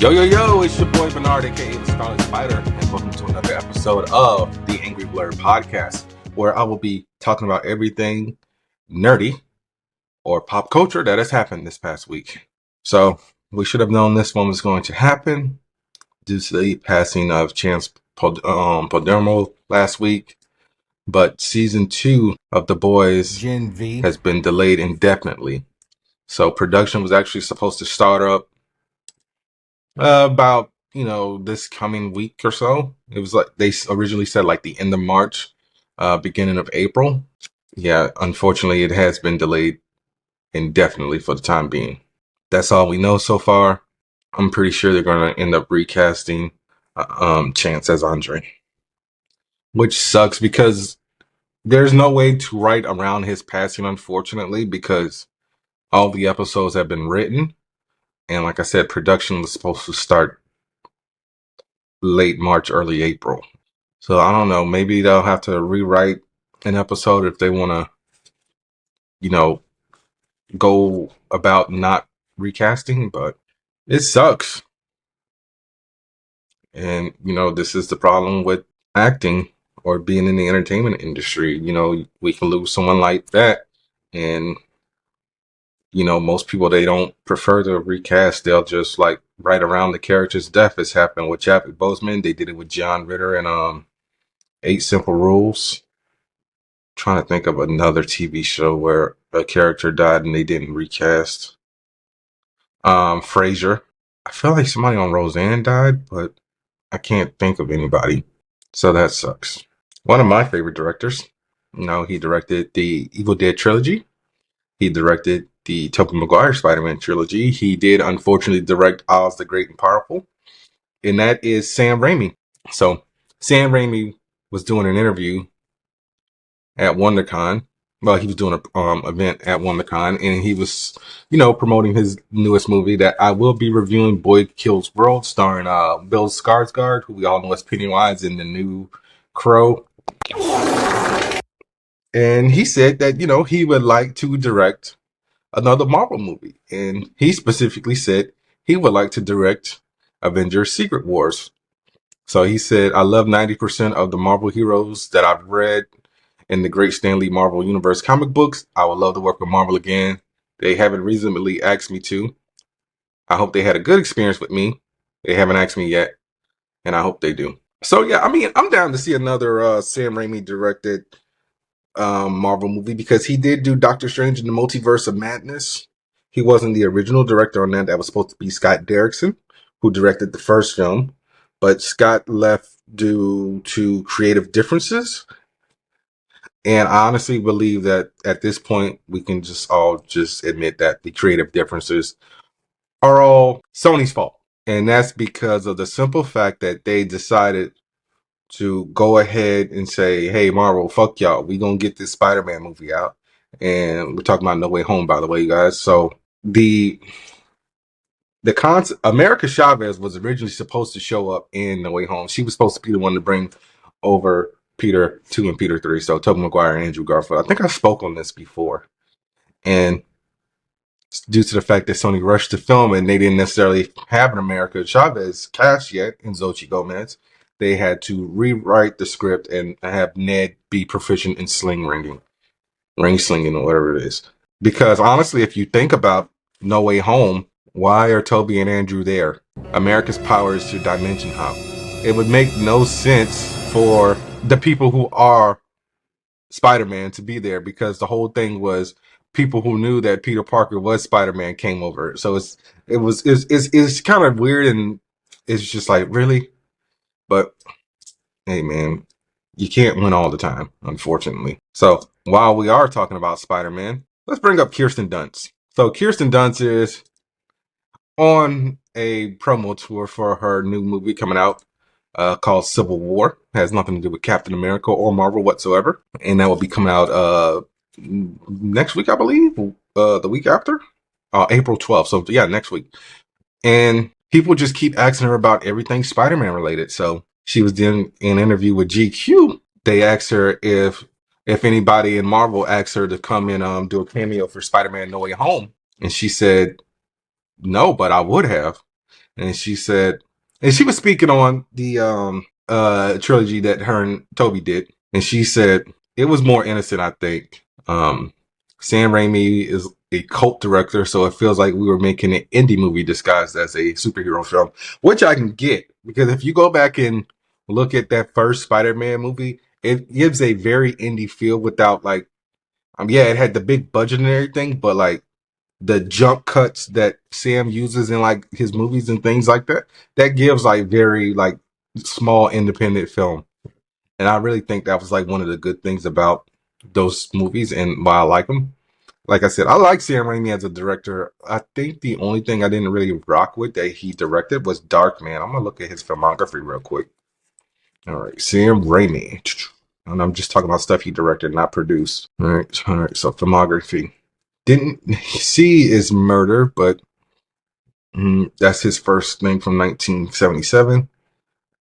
Yo, it's your boy Bernard, aka the Scarlet Spider, and welcome to another episode of the Angry Blurred Podcast, where I will be talking about everything nerdy or pop culture that has happened this past week. So, we should have known this one was going to happen due to the passing of Chance Palermo last week, but season 2 of The Boys Gen V has been delayed indefinitely. So, production was actually supposed to start up about this coming week or so. It was like they originally said like the end of March, beginning of April. Yeah, unfortunately, it has been delayed indefinitely for the time being. That's all we know so far. I'm pretty sure they're going to end up recasting Chance as Andre, which sucks because there's no way to write around his passing, unfortunately, because all the episodes have been written. And like I said, production was supposed to start late March, early April. So I don't know. Maybe they'll have to rewrite an episode if they want to, go about not recasting. But it sucks. And, this is the problem with acting or being in the entertainment industry. We can lose someone like that. And, most people, they don't prefer to recast. They'll just like write around the character's death. It's happened with Chadwick Boseman. They did it with John Ritter and 8 Simple Rules. Trying to think of another TV show where a character died and they didn't recast. Frasier. I feel like somebody on Roseanne died, but I can't think of anybody. So that sucks. One of my favorite directors. He directed the Evil Dead trilogy. He directed the Tobey Maguire Spider-Man trilogy. He did unfortunately direct Oz the Great and Powerful. And that is Sam Raimi. So Sam Raimi was doing an interview at WonderCon. Well, he was doing an event at WonderCon, and he was, promoting his newest movie that I will be reviewing, Boy Kills World, starring Bill Skarsgård, who we all know as Pennywise in the new Crow. And he said that, he would like to direct another Marvel movie. And he specifically said he would like to direct Avengers Secret Wars. So he said, I love 90% of the Marvel heroes that I've read in the Great Stan Lee Marvel Universe comic books. I would love to work with Marvel again. They haven't reasonably asked me to. I hope they had a good experience with me. They haven't asked me yet, and I hope they do. So yeah, I'm down to see another Sam Raimi directed Marvel movie because he did do Doctor Strange in the Multiverse of Madness. He wasn't the original director on that. That was supposed to be Scott Derrickson, who directed the first film, but Scott left due to creative differences. And I honestly believe that at this point, we can just admit that the creative differences are all Sony's fault. And that's because of the simple fact that they decided to go ahead and say, hey, Marvel, fuck y'all. We gonna get this Spider-Man movie out. And we're talking about No Way Home, by the way, you guys. So the America Chavez was originally supposed to show up in No Way Home. She was supposed to be the one to bring over Peter 2 and Peter 3. So Tobey Maguire and Andrew Garfield. I think I spoke on this before. And due to the fact that Sony rushed to film and they didn't necessarily have an America Chavez cast yet in Xochitl Gomez, they had to rewrite the script and have Ned be proficient in ring slinging or whatever it is. Because honestly, if you think about No Way Home, why are Toby and Andrew there? America's power is to dimension hop. It would make no sense for the people who are Spider-Man to be there because the whole thing was people who knew that Peter Parker was Spider-Man came over. So it's kind of weird and it's just like, really? But hey man, you can't win all the time, unfortunately. So while we are talking about Spider-Man, let's bring up Kirsten Dunst. So Kirsten Dunst is on a promo tour for her new movie coming out called Civil War. Has nothing to do with Captain America or Marvel whatsoever. And that will be coming out next week, I believe. The week after? April 12th. So yeah, next week. And people just keep asking her about everything Spider-Man related. So she was doing an interview with GQ. They asked her if anybody in Marvel asked her to come and do a cameo for Spider-Man No Way Home. And she said, no, but I would have. and she said, and she was speaking on the trilogy that her and Toby did, and she said it was more innocent, I think. Sam Raimi is a cult director, so it feels like we were making an indie movie disguised as a superhero film, which I can get, because if you go back and look at that first Spider-Man movie, it gives a very indie feel without like, yeah, it had the big budget and everything, but like the jump cuts that Sam uses in like his movies and things like that, that gives like very like small independent film. And I really think that was like one of the good things about those movies and why I like them. Like I said, I like Sam Raimi as a director. I think the only thing I didn't really rock with that he directed was Darkman. I'm gonna look at his filmography real quick. All right, Sam Raimi. And I'm just talking about stuff he directed, not produced. All right. So filmography. Didn't see is Murder, but that's his first thing from 1977.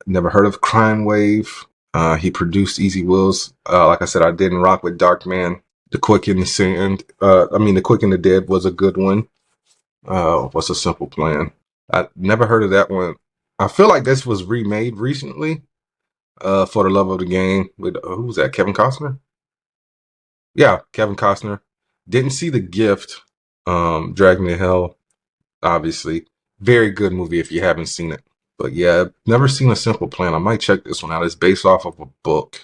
Never heard of Crime Wave. He produced Easy Wills. Like I said, I didn't rock with Darkman. The Quick and the Sand. The Quick and the Dead was a good one. What's a Simple Plan? I never heard of that one. I feel like this was remade recently. For the Love of the Game with who was that? Kevin Costner. Yeah, Kevin Costner. Didn't see The Gift. Drag Me to Hell. Obviously, very good movie if you haven't seen it. But yeah, never seen A Simple Plan. I might check this one out. It's based off of a book.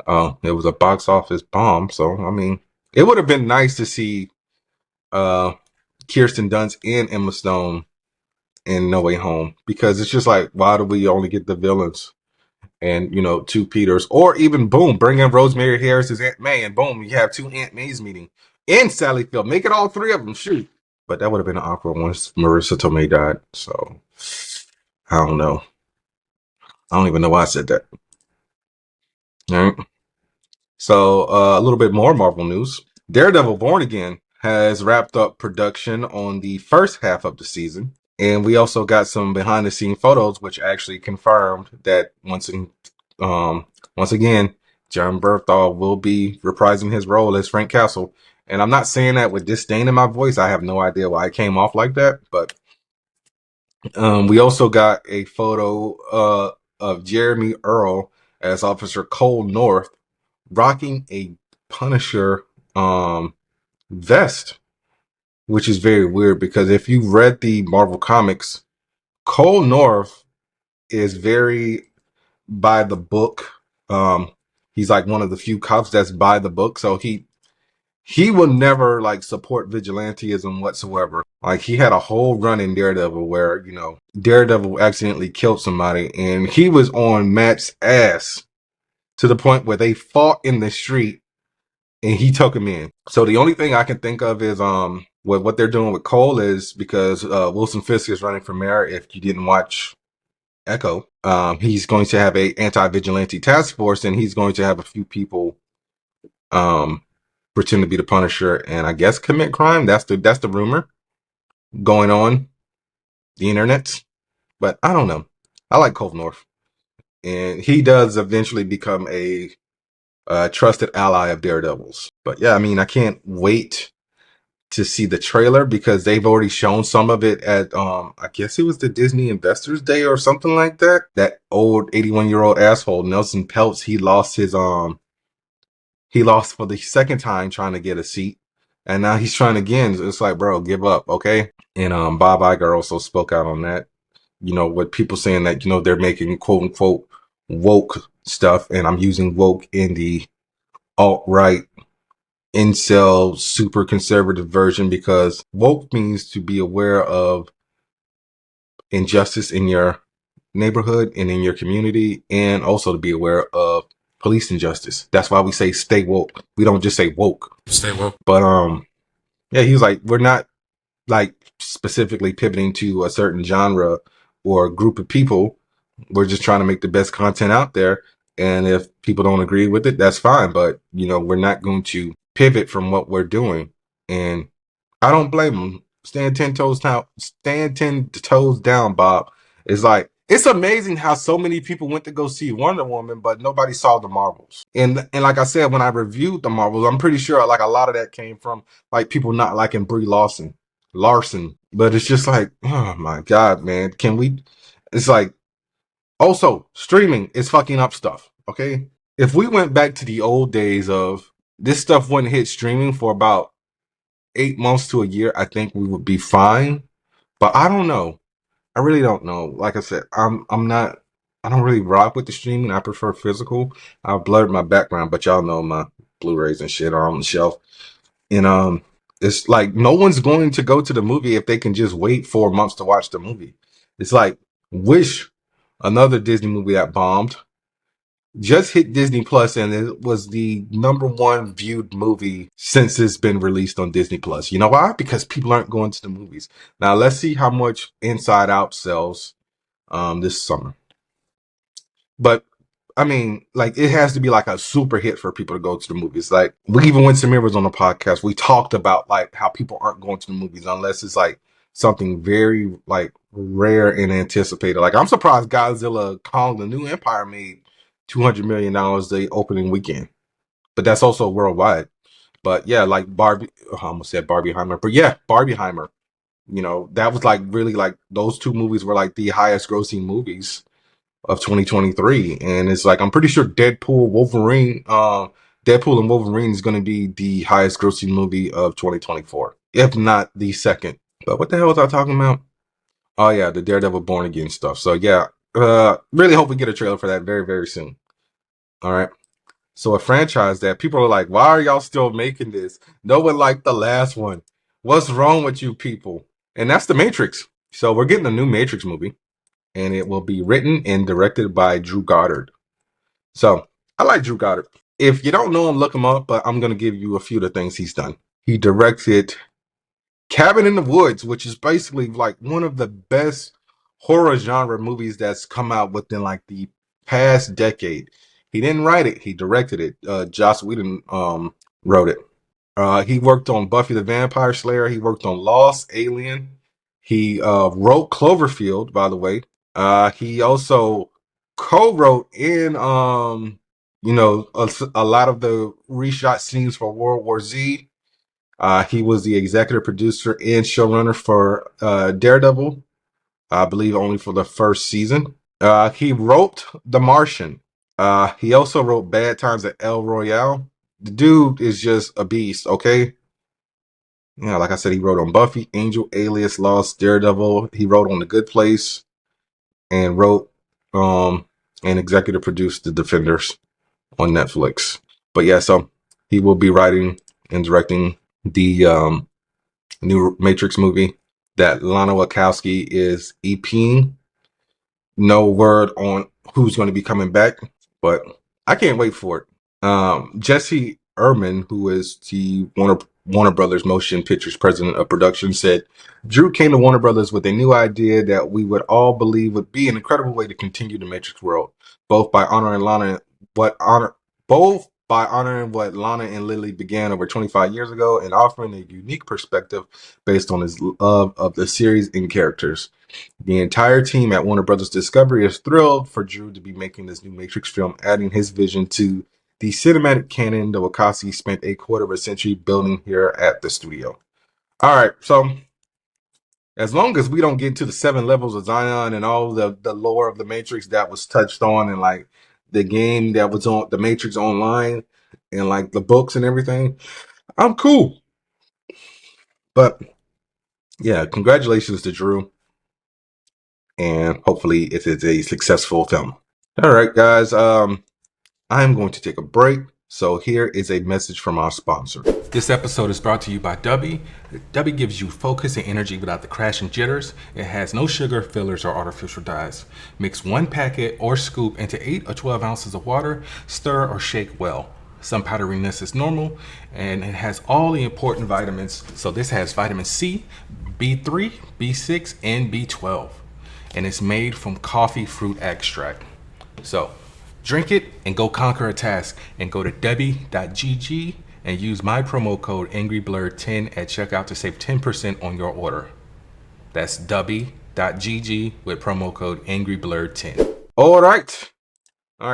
It was a box office bomb. So I mean, it would have been nice to see uh Kirsten Dunst and Emma Stone in No Way Home, because it's just like, why do we only get the villains and two Peters, or even boom, bring in Rosemary Harris as Aunt May, and boom, you have two Aunt Mays meeting in Sally Field. Make it all three of them. Shoot. But that would have been an awkward once Marissa Tomei died. So I don't know. I don't even know why I said that. All right. So a little bit more Marvel news. Daredevil Born Again has wrapped up production on the first half of the season. And we also got some behind the scene photos, which actually confirmed that once again, John Berthal will be reprising his role as Frank Castle. And I'm not saying that with disdain in my voice. I have no idea why I came off like that. But we also got a photo of Jeremy Earl as Officer Cole North rocking a Punisher vest, which is very weird because if you read the Marvel comics, Cole North is very by the book. He's like one of the few cops that's by the book, so he will never like support vigilantism whatsoever. Like he had a whole run in Daredevil where Daredevil accidentally killed somebody, and he was on Matt's ass to the point where they fought in the street, and he took him in. So the only thing I can think of is what they're doing with Cole is because Wilson Fisk is running for mayor. If you didn't watch Echo, he's going to have a anti-vigilante task force, and he's going to have a few people pretend to be the Punisher and I guess commit crime. That's the rumor going on the internet. But I don't know. I like Cole North, and he does eventually become a trusted ally of Daredevil's. But yeah, I mean, I can't wait to see the trailer because they've already shown some of it at I guess it was the Disney Investors Day or something like that. That old 81-year-old asshole Nelson Peltz, he lost for the second time trying to get a seat, and now he's trying again. It's like, bro, give up, okay? And Bob Iger also spoke out on that. With people saying that they're making quote unquote woke stuff, and I'm using woke in the alt right incel super conservative version because woke means to be aware of injustice in your neighborhood and in your community, and also to be aware of police injustice. That's why we say stay woke. We don't just say woke. Stay woke. But yeah, he was like, we're not like specifically pivoting to a certain genre or a group of people. We're just trying to make the best content out there. And if people don't agree with it, that's fine. But, we're not going to pivot from what we're doing. And I don't blame them. Stand 10 toes down. Stand 10 toes down, Bob. It's like, it's amazing how so many people went to go see Wonder Woman, but nobody saw the Marvels. And like I said, when I reviewed the Marvels, I'm pretty sure like a lot of that came from like people not liking Brie Larson. Larson. But it's just like, oh my God, man. Can we? It's like, also, streaming is fucking up stuff, okay? If we went back to the old days of this stuff wouldn't hit streaming for about 8 months to a year, I think we would be fine. But I don't know. I really don't know. Like I said, I'm not. I don't really rock with the streaming. I prefer physical. I've blurred my background, but y'all know my Blu-rays and shit are on the shelf. And it's like no one's going to go to the movie if they can just wait 4 months to watch the movie. It's like Wish, another Disney movie that bombed, just hit Disney Plus, and it was the #1 viewed movie since it's been released on Disney Plus. You know why? Because people aren't going to the movies. Now let's see how much Inside Out sells this summer. But I mean, like it has to be like a super hit for people to go to the movies. Like we even when Samir was on the podcast, we talked about like how people aren't going to the movies unless it's like something very like rare and anticipated. Like I'm surprised Godzilla Kong the New Empire made $200 million the opening weekend, but that's also worldwide. But yeah, like Barbie, I almost said Barbieheimer, but yeah, Barbieheimer. You know, that was like really like those two movies were like the highest grossing movies of 2023, and it's like I'm pretty sure Deadpool and Wolverine is going to be the highest grossing movie of 2024, if not the second. But what the hell was I talking about? Oh yeah, the Daredevil Born Again stuff. So yeah, really hope we get a trailer for that very very soon. All right. So a franchise that people are like, why are y'all still making this? No one liked the last one. What's wrong with you people? And that's The Matrix. So we're getting a new Matrix movie, and it will be written and directed by Drew Goddard. So I like Drew Goddard. If you don't know him, look him up, but I'm going to give you a few of the things he's done. He directed Cabin in the Woods, which is basically like one of the best horror genre movies that's come out within like the past decade. He didn't write it, he directed it. Joss Whedon wrote it. He worked on Buffy the Vampire Slayer. He worked on Lost, Alien. He wrote Cloverfield, by the way. He also co-wrote in, a lot of the reshot scenes for World War Z. He was the executive producer and showrunner for Daredevil, I believe only for the first season. He wrote The Martian. He also wrote Bad Times at El Royale. The dude is just a beast, okay? Yeah, like I said, he wrote on Buffy, Angel, Alias, Lost, Daredevil. He wrote on The Good Place and wrote and executive produced The Defenders on Netflix. But yeah, so he will be writing and directing the new Matrix movie that Lana Wachowski is EPing. No word on who's going to be coming back, but I can't wait for it. Jesse Ehrman, who is the Warner Brothers Motion Pictures president of production, said Drew came to Warner Brothers with a new idea that we would all believe would be an incredible way to continue the Matrix world, both by honoring what Lana and Lily began over 25 years ago and offering a unique perspective based on his love of the series and characters. The entire team at Warner Brothers Discovery is thrilled for Drew to be making this new Matrix film, adding his vision to the cinematic canon that Wachowski spent a quarter of a century building here at the studio. All right, so as long as we don't get into the 7 levels of Zion and all the lore of the Matrix that was touched on and like the game that was on the Matrix Online and like the books and everything, I'm cool. But yeah, congratulations to Drew. And hopefully it is a successful film. All right, guys. I'm going to take a break. So here is a message from our sponsor. This episode is brought to you by Dubby. Dubby gives you focus and energy without the crash and jitters. It has no sugar, fillers, or artificial dyes. Mix 1 packet or scoop into 8 or 12 ounces of water. Stir or shake well. Some powderiness is normal, and it has all the important vitamins. So this has vitamin C, B3, B6, and B12. And it's made from coffee fruit extract. So drink it and go conquer a task, and go to Debbie.gg and use my promo code AngryBlurred10 at checkout to save 10% on your order. That's Debbie.gg with promo code AngryBlurred10. All right.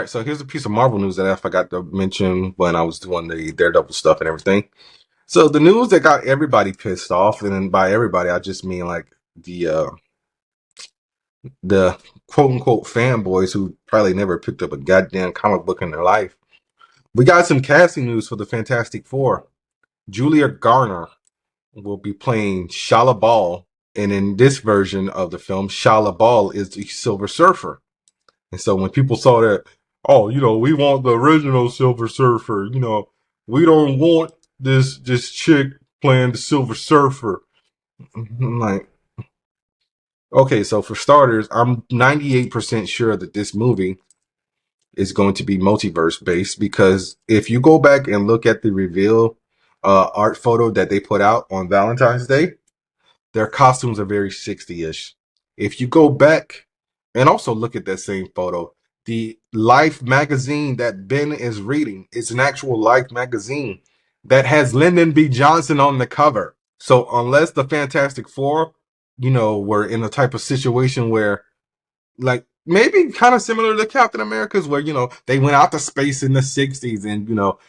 So here's a piece of Marvel news that I forgot to mention when I was doing the Daredevil stuff and everything. So the news that got everybody pissed off, and then by everybody I just mean like the quote unquote fanboys who probably never picked up a goddamn comic book in their life. We got some casting news for the Fantastic Four. Julia Garner will be playing Shala Ball, and in this version of the film, Shala Ball is the Silver Surfer. And so when people saw that, oh, we want the original Silver Surfer, we don't want this chick playing the Silver Surfer. I'm like, okay, so for starters, I'm 98% sure that this movie is going to be multiverse based, because if you go back and look at the reveal art photo that they put out on Valentine's Day, their costumes are very 60-ish. If you go back and also look at that same photo, the Life magazine that Ben is reading is an actual Life magazine that has Lyndon B. Johnson on the cover. So unless the Fantastic Four, were in a type of situation where, like, maybe kind of similar to Captain America's, where they went out to space in the 60s, and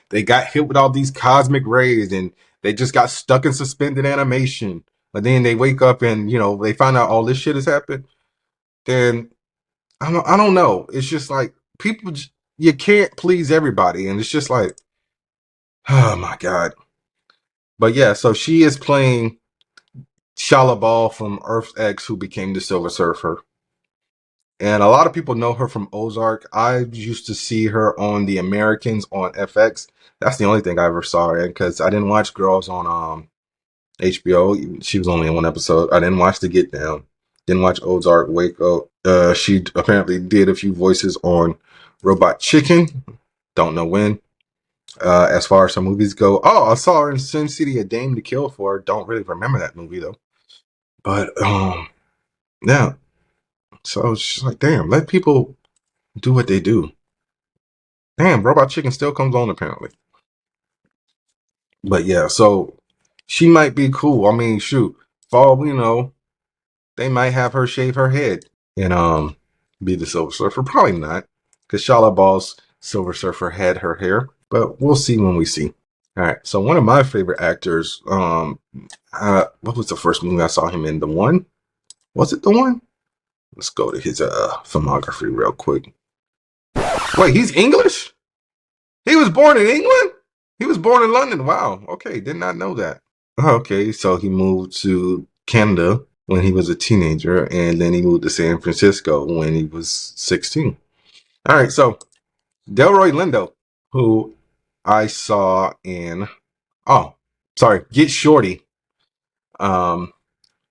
they got hit with all these cosmic rays, and they just got stuck in suspended animation, but then they wake up and they find out all this shit has happened. Then I don't know, it's just like people you can't please everybody, and it's just like, oh my god. But yeah, so she is playing Shala Ball from Earth X, who became the Silver Surfer. And a lot of people know her from Ozark. I used to see her on The Americans on FX. That's the only thing I ever saw her in, because I didn't watch Girls on HBO. She was only in one episode. I didn't watch The Get Down. Didn't watch Ozark, Waco. She apparently did a few voices on Robot Chicken. Don't know when. As far as some movies go, oh, I saw her in Sin City: A Dame to Kill For. Don't really remember that movie though. But yeah. So it's just like, damn, let people do what they do. Damn, Robot Chicken still comes on apparently. But yeah, so she might be cool. I mean, shoot, for all we know, they might have her shave her head and be the Silver Surfer. Probably not, because Shala Ball's Silver Surfer had her hair, but we'll see when we see. All right, so one of my favorite actors, what was the first movie I saw him in? The One? Was it The One? Let's go to his filmography real quick. Wait, he's English? He was born in England? He was born in London. Wow. Okay, did not know that. Okay, so he moved to Canada when he was a teenager, and then he moved to San Francisco when he was 16. All right, so Delroy Lindo, who I saw in, Get Shorty, um,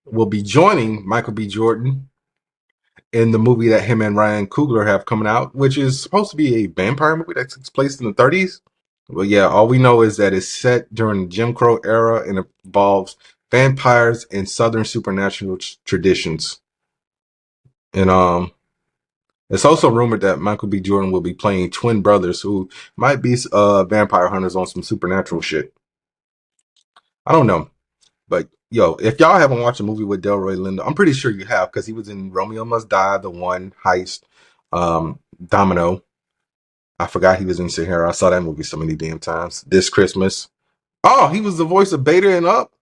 will be joining Michael B. Jordan in the movie that him and Ryan Coogler have coming out, which is supposed to be a vampire movie that takes place in the 30s. Well, yeah, all we know is that it's set during the Jim Crow era and involves vampires and Southern supernatural traditions. And it's also rumored that Michael B. Jordan will be playing twin brothers who might be vampire hunters on some supernatural shit. I don't know, but yo, if y'all haven't watched a movie with Delroy Lindo, I'm pretty sure you have, because he was in Romeo Must Die, The One, Heist, Domino. I forgot he was in Sahara. I saw that movie so many damn times. This Christmas. Oh, he was the voice of Beta and Up.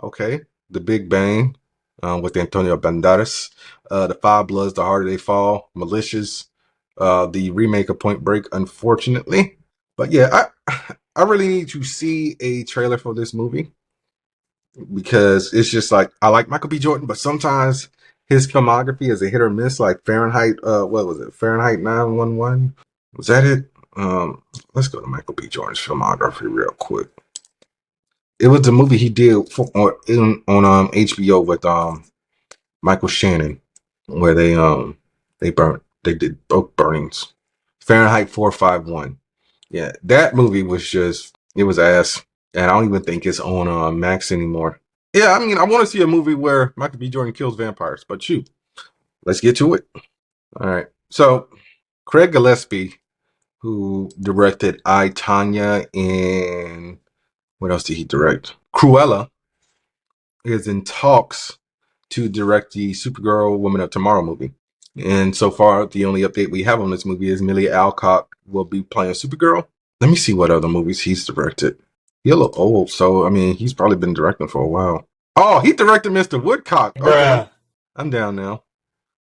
Okay. The Big Bang with Antonio Banderas. The Five Bloods, The Harder They Fall. Malicious. The remake of Point Break, unfortunately. But yeah, I really need to see a trailer for this movie, because it's just like, I like Michael B. Jordan, but sometimes his filmography is a hit or miss, like Fahrenheit, what was it? Fahrenheit 911? Was that it? Let's go to Michael B. Jordan's filmography real quick. It was the movie he did on HBO with Michael Shannon, where they did both burnings. Fahrenheit 451. Yeah, that movie was just, it was ass, and I don't even think it's on Max anymore. Yeah, I mean, I want to see a movie where Michael B. Jordan kills vampires, but shoot, let's get to it. All right, so Craig Gillespie, who directed I, Tonya, and what else did he direct? Cruella, is in talks to direct the Supergirl Woman of Tomorrow movie. And so far, the only update we have on this movie is Millie Alcock will be playing Supergirl. Let me see what other movies he's directed. He a little old, so I mean, he's probably been directing for a while. Oh, he directed Mr. Woodcock. Okay, Bruh. I'm down now.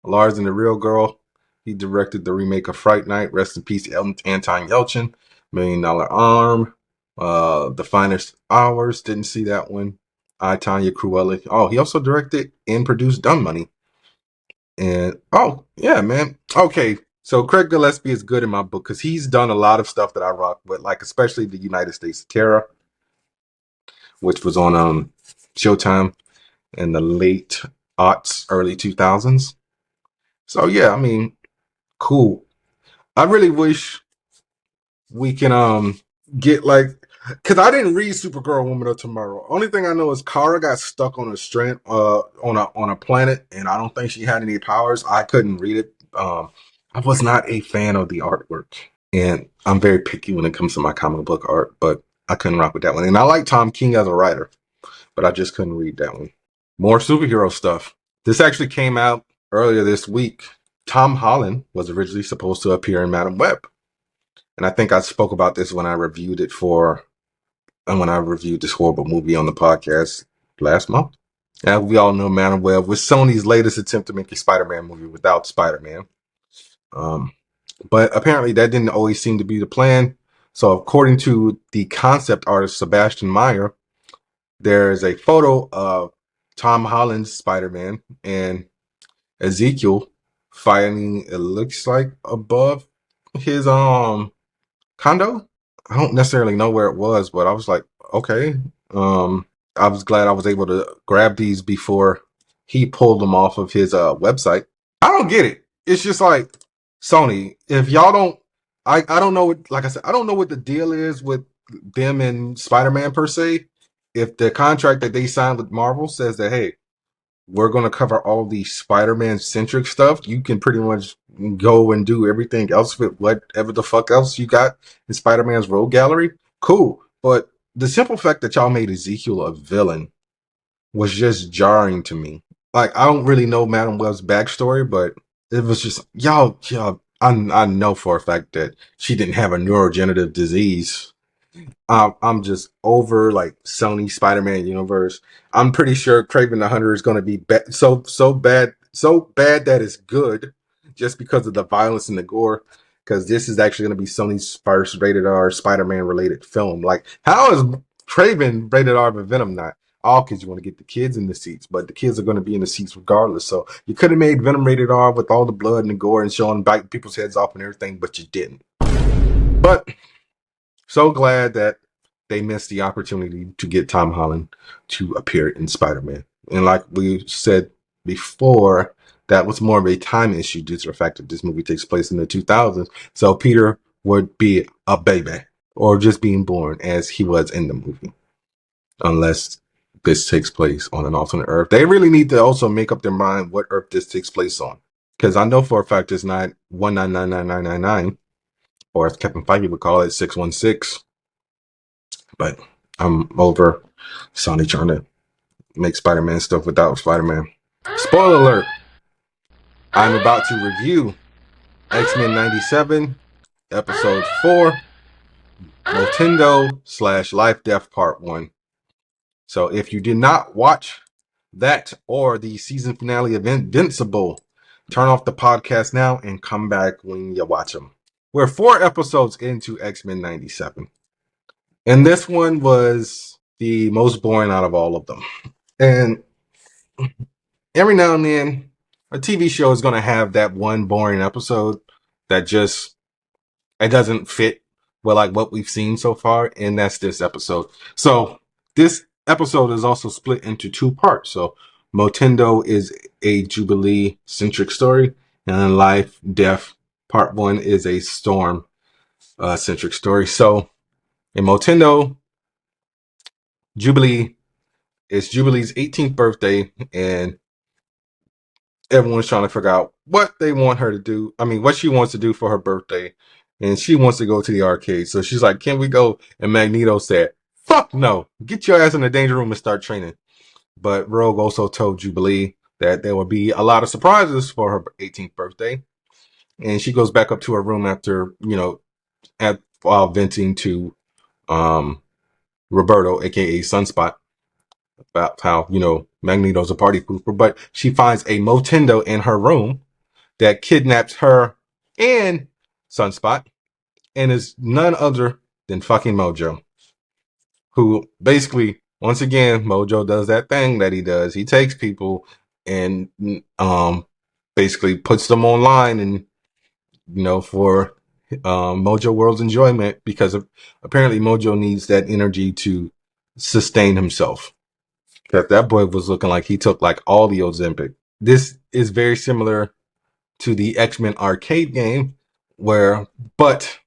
Lars and the Real Girl. He directed the remake of Fright Night. Rest in peace, Anton Yelchin. $1 Million Arm. The Finest Hours. Didn't see that one. I, Tanya Cruella. Oh, he also directed and produced Dumb Money. And oh yeah, man. Okay, so Craig Gillespie is good in my book because he's done a lot of stuff that I rock with, like especially the United States of Terror, which was on Showtime in the late aughts, early 2000s. So yeah, I mean, cool. I really wish we can get like, because I didn't read Supergirl Woman of Tomorrow. Only thing I know is Kara got stuck on a strand on a planet, and I don't think she had any powers. I couldn't read it. I was not a fan of the artwork, and I'm very picky when it comes to my comic book art, but I couldn't rock with that one. And I like Tom King as a writer, but I just couldn't read that one. More superhero stuff. This actually came out earlier this week. Tom Holland was originally supposed to appear in Madam Web. And I think I spoke about this when I reviewed it when I reviewed this horrible movie on the podcast last month. As we all know, Madam Web was Sony's latest attempt to make a Spider-Man movie without Spider-Man. But apparently that didn't always seem to be the plan. So according to the concept artist, Sebastian Meyer, there's a photo of Tom Holland's Spider-Man and Ezekiel fighting, it looks like, above his condo. I don't necessarily know where it was, but I was like, okay. I was glad I was able to grab these before he pulled them off of his website. I don't get it. It's just like Sony, if y'all don't, I don't know what, like I said, I don't know what the deal is with them and Spider-Man per se. If the contract that they signed with Marvel says that, hey, we're going to cover all the Spider-Man centric stuff, you can pretty much go and do everything else with whatever the fuck else you got in Spider-Man's rogue gallery. Cool. But the simple fact that y'all made Ezekiel a villain was just jarring to me. Like, I don't really know Madam Web's backstory, but it was just, y'all, I know for a fact that she didn't have a neurodegenerative disease. I'm just over like Sony Spider-Man universe. I'm pretty sure Craven the Hunter is going to be so bad that it's good, just because of the violence and the gore. Because this is actually going to be Sony's first rated R Spider-Man related film. Like, how is Craven rated R but Venom not? All because you want to get the kids in the seats, but the kids are going to be in the seats regardless. So you could have made Venom rated R with all the blood and the gore and showing biting people's heads off and everything, but you didn't. But so glad that they missed the opportunity to get Tom Holland to appear in Spider-Man. And like we said before, that was more of a time issue due to the fact that this movie takes place in the 2000s. So Peter would be a baby or just being born as he was in the movie, unless this takes place on an alternate Earth. They really need to also make up their mind what Earth this takes place on. Because I know for a fact it's not 1999999, or as Kevin Feige would call it, 616. But I'm over Sony trying to make Spider-Man stuff without Spider-Man. Spoiler alert. I'm about to review X-Men 97, Episode 4, Nintendo / Life Death Part 1. So if you did not watch that or the season finale of Invincible, turn off the podcast now and come back when you watch them. We're 4 episodes into X-Men 97. And this one was the most boring out of all of them. And every now and then, a TV show is going to have that one boring episode that just, it doesn't fit with like what we've seen so far. And that's this episode. So this episode is also split into 2 parts. So Motendo is a Jubilee centric story, and then Life Death Part 1 is a Storm centric story. So in Motendo, Jubilee, it's Jubilee's 18th birthday, and everyone's trying to figure out what they want her to do. I mean, what she wants to do for her birthday. And she wants to go to the arcade. So she's like, can we go? And Magneto said, fuck no. Get your ass in the danger room and start training. But Rogue also told Jubilee that there will be a lot of surprises for her 18th birthday. And she goes back up to her room after, while venting to Roberto, aka Sunspot, about how, Magneto's a party pooper, but she finds a Motendo in her room that kidnaps her and Sunspot and is none other than fucking Mojo, who basically, once again, Mojo does that thing that he does. He takes people and basically puts them online and, for Mojo World's enjoyment, because apparently Mojo needs that energy to sustain himself. That boy was looking like he took like all the Ozempic. This is very similar to the X-Men arcade game, but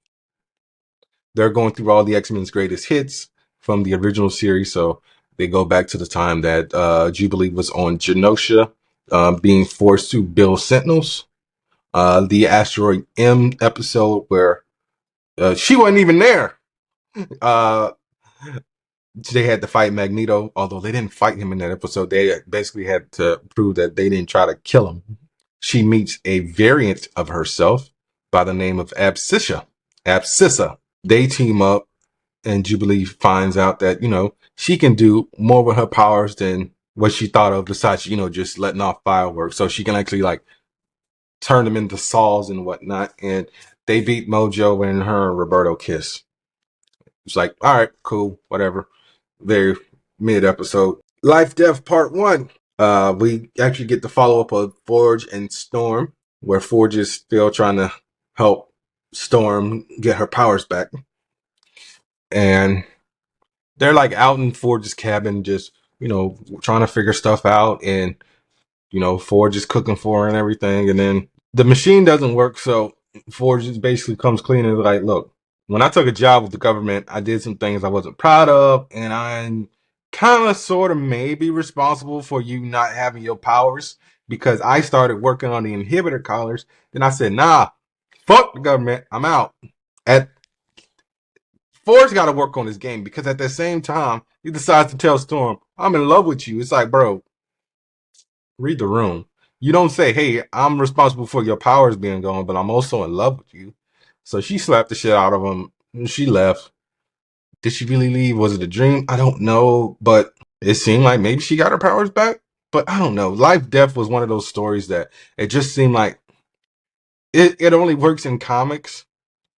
they're going through all the X-Men's greatest hits from the original series. So they go back to the time that Jubilee was on Genosha, being forced to build Sentinels. The Asteroid M episode where she wasn't even there. Uh, they had to fight Magneto, although they didn't fight him in that episode. They basically had to prove that they didn't try to kill him. She meets a variant of herself by the name of Abscissa. They team up, and Jubilee finds out that, she can do more with her powers than what she thought of, besides, just letting off fireworks. So she can actually like turn them into saws and whatnot. And they beat Mojo, and her and Roberto kiss. It's like, all right, cool, whatever. They're mid episode. Life Death Part 1. We actually get the follow up of Forge and Storm, where Forge is still trying to help Storm get her powers back. And they're like out in Forge's cabin, just, trying to figure stuff out. And, Forge is cooking for her and everything. And then the machine doesn't work. So Forge just basically comes clean and is like, look, when I took a job with the government, I did some things I wasn't proud of. And I'm kind of, sort of, maybe responsible for you not having your powers, because I started working on the inhibitor collars. Then I said, nah, fuck the government. I'm out. At Forge got to work on his game, because at the same time, he decides to tell Storm, I'm in love with you. It's like, bro, read the room. You don't say, hey, I'm responsible for your powers being gone, but I'm also in love with you. So she slapped the shit out of him, and she left. Did she really leave? Was it a dream? I don't know, but it seemed like maybe she got her powers back. But I don't know. Life Death was one of those stories that it just seemed like it only works in comics.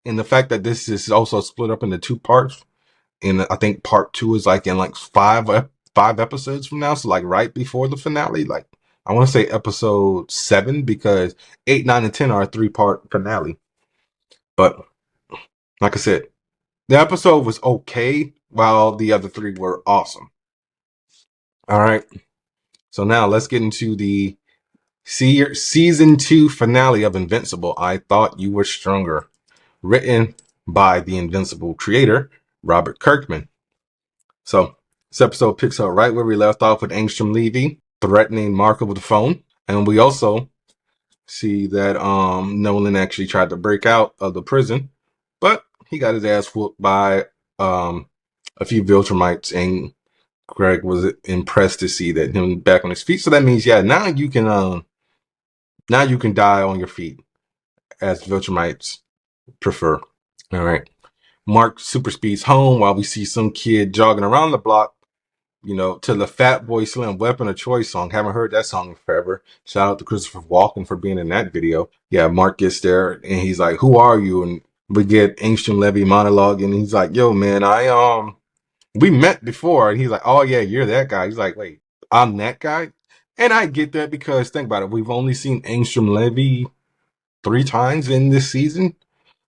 And the fact that this is also split up into two parts, and I think part 2 is like in like five episodes from now, so like right before the finale. Like, I want to say episode 7, because 8, 9, and 10 are a 3-part finale. But like I said, the episode was okay, while the other 3 were awesome. All right, so now let's get into the season 2 finale of Invincible. I Thought You Were Stronger, written by the Invincible creator Robert Kirkman. So this episode picks up right where we left off, with Angstrom Levy threatening Marco with the phone. And we also see that Nolan actually tried to break out of the prison, but he got his ass whooped by a few Viltrumites, and Greg was impressed to see that him back on his feet. So that means, yeah, now you can die on your feet, as Viltrumites prefer. All right. Mark super speeds home while we see some kid jogging around the block, to the Fatboy Slim Weapon of Choice song. Haven't heard that song in forever. Shout out to Christopher Walken for being in that video. Yeah, Mark gets there and he's like, who are you? And we get Angstrom Levy monologue, and he's like, yo, man, we met before. And he's like, oh yeah, you're that guy. He's like, wait, I'm that guy? And I get that, because think about it. We've only seen Angstrom Levy 3 times in this season.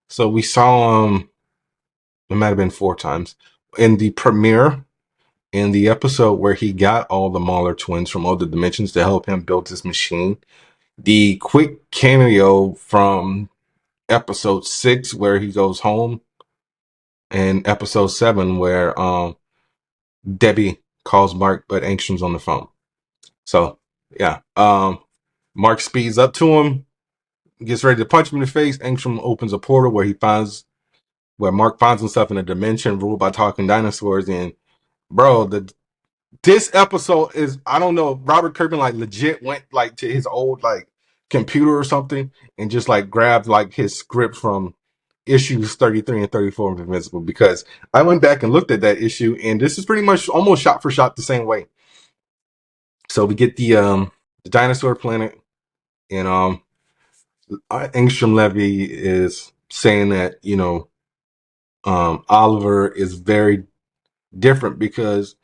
So we saw him, it might have been 4 times, in the premiere, in the episode where he got all the Mauler twins from other dimensions to help him build his machine. The quick cameo from episode 6 where he goes home, and episode 7 where Debbie calls Mark, but Angstrom's on the phone. So yeah, Mark speeds up to him, gets ready to punch him in the face. Angstrom opens a portal where Mark finds himself in a dimension ruled by talking dinosaurs. And bro, this episode is, I don't know, Robert Kirkman like legit went like to his old like computer or something and just like grabbed like his script from issues 33 and 34 of Invincible, because I went back and looked at that issue, and this is pretty much almost shot for shot the same way. So we get the dinosaur planet, and Angstrom Levy is saying that, Oliver is very different because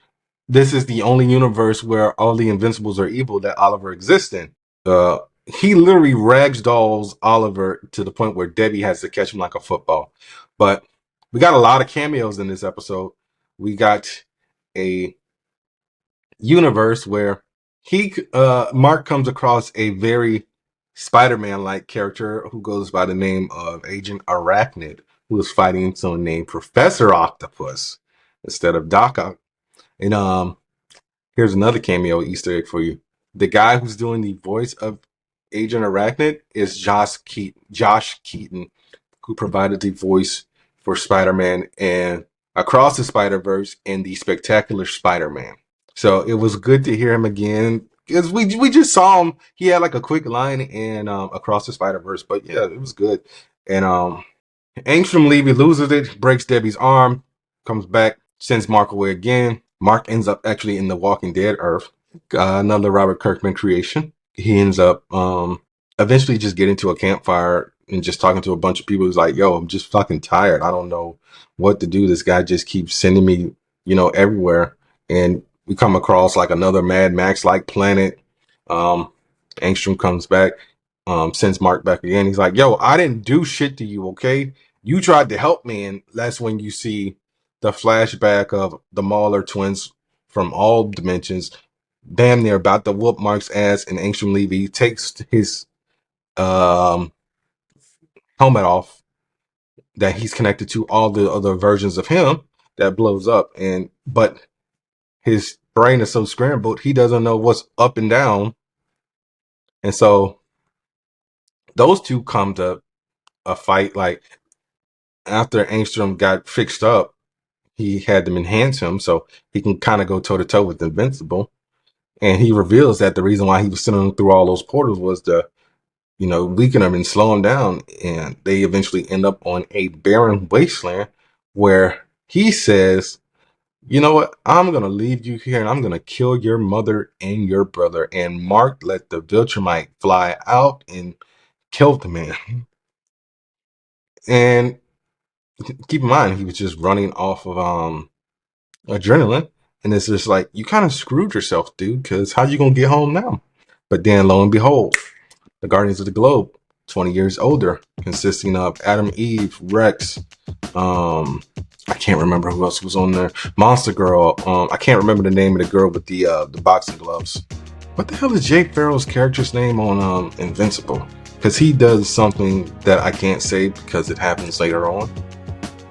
this is the only universe where all the Invincibles are evil that Oliver exists in. He literally rags dolls Oliver to the point where Debbie has to catch him like a football. But we got a lot of cameos in this episode. We got a universe where Mark comes across a very Spider-Man like character who goes by the name of Agent Arachnid, who is fighting someone named Professor Octopus instead of Doc Ock. And here's another cameo Easter egg for you. The guy who's doing the voice of Agent Arachnid is Josh Keaton, who provided the voice for Spider-Man and Across the Spider-Verse and the Spectacular Spider-Man. So it was good to hear him again, because we just saw him. He had like a quick line in Across the Spider-Verse, but yeah, it was good. And Angstrom Levy loses it, breaks Debbie's arm, comes back, sends Mark away again. Mark ends up actually in the Walking Dead Earth, another Robert Kirkman creation. He ends up eventually just getting to a campfire and just talking to a bunch of people. He's like, yo, I'm just fucking tired. I don't know what to do. This guy just keeps sending me, everywhere. And we come across like another Mad Max like planet. Angstrom comes back, sends Mark back again. He's like, yo, I didn't do shit to you, okay? You tried to help me. And that's when you see the flashback of the Mauler twins from all dimensions, damn near about to whoop Mark's ass, and Angstrom Levy takes his helmet off that he's connected to all the other versions of him that blows up, but his brain is so scrambled he doesn't know what's up and down, and so those two come to a fight. Like, after Angstrom got fixed up, he had them enhance him so he can kind of go toe to toe with Invincible. And he reveals that the reason why he was sending them through all those portals was to, weaken them and slow them down. And they eventually end up on a barren wasteland where he says, you know what? I'm going to leave you here and I'm going to kill your mother and your brother. And Mark let the Viltrumite fly out and killed the man. And keep in mind, he was just running off of adrenaline. And it's just like, you kind of screwed yourself, dude, because how you going to get home now? But then, lo and behold, the Guardians of the Globe, 20 years older, consisting of Adam Eve, Rex, I can't remember who else was on there, Monster Girl, I can't remember the name of the girl with the boxing gloves. What the hell is Jay Farrell's character's name on Invincible? Because he does something that I can't say because it happens later on.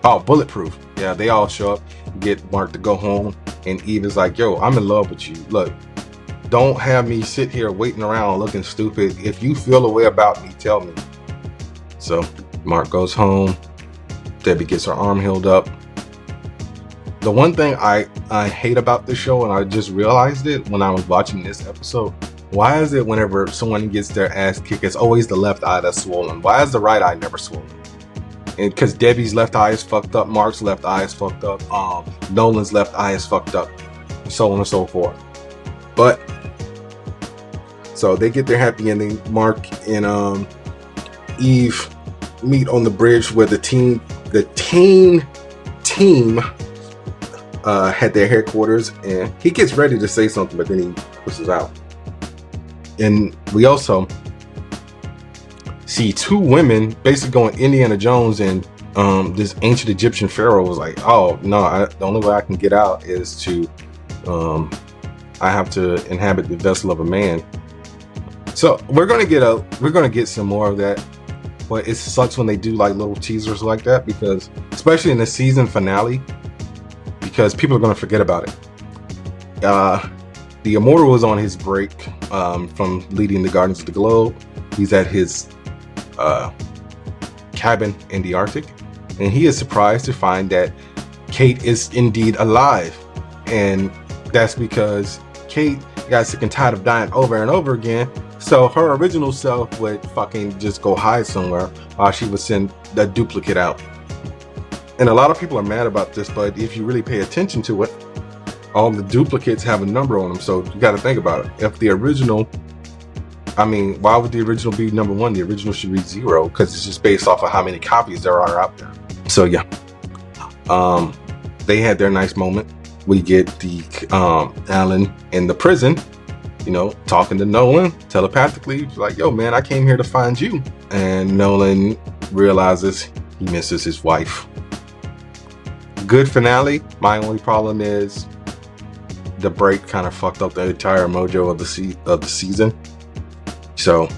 Oh, Bulletproof. Yeah, they all show up, get Mark to go home, and Eve is like, yo, I'm in love with you. Look, don't have me sit here waiting around looking stupid. If you feel a way about me, tell me. So Mark goes home. Debbie gets her arm healed up. The one thing I hate about this show, and I just realized it when I was watching this episode, why is it whenever someone gets their ass kicked, it's always the left eye that's swollen? Why is the right eye never swollen? And because Debbie's left eye is fucked up, Mark's left eye is fucked up, Nolan's left eye is fucked up, so on and so forth. But so they get their happy ending. Mark and Eve meet on the bridge where the teen team had their headquarters, and he gets ready to say something, but then he pushes out. And we also see two women basically going Indiana Jones, and this ancient Egyptian pharaoh was like, oh no, the only way I can get out is to I have to inhabit the vessel of a man. So we're gonna get some more of that, but it sucks when they do like little teasers like that, because especially in the season finale, because people are gonna forget about it. The Immortal was on his break from leading the Guardians of the Globe. He's at his cabin in the Arctic, and he is surprised to find that Kate is indeed alive. And that's because Kate got sick and tired of dying over and over again, So her original self would fucking just go hide somewhere while she would send the duplicate out. And a lot of people are mad about this, but if you really pay attention to it, all the duplicates have a number on them. So you got to think about it. If the original, I mean, why would the original be number one? The original should be 0 because it's just based off of how many copies there are out there. So yeah, they had their nice moment. We get the Alan in the prison, you know, talking to Nolan telepathically, like, yo, man, I came here to find you. And Nolan realizes he misses his wife. Good finale. My only problem is the break kind of fucked up the entire mojo of the season. So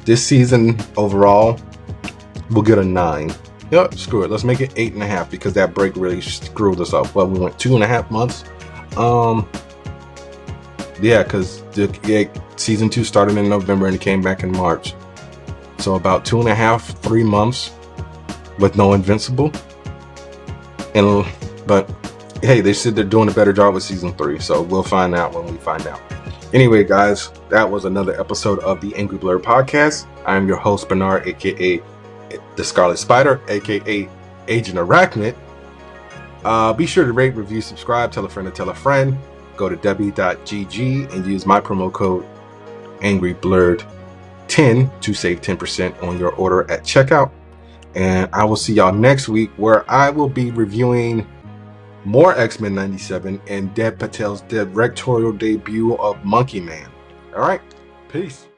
this season overall, we'll get a 9. Yep, screw it. Let's make it 8.5 because that break really screwed us up. Well, we went 2.5 months. Yeah, because season 2 started in November and it came back in March. So about 2.5, 3 months with no Invincible. But hey, they said they're doing a better job with season 3, so we'll find out when we find out. Anyway, guys, that was another episode of the Angry Blerd podcast. I am your host, Bernard, aka the Scarlet Spider, aka Agent Arachnid. Be sure to rate, review, subscribe, tell a friend to tell a friend. Go to w.gg and use my promo code AngryBlerd10 to save 10% on your order at checkout. And I will see y'all next week where I will be reviewing more X-Men 97 and Dev Patel's directorial debut of Monkey Man. All right, peace.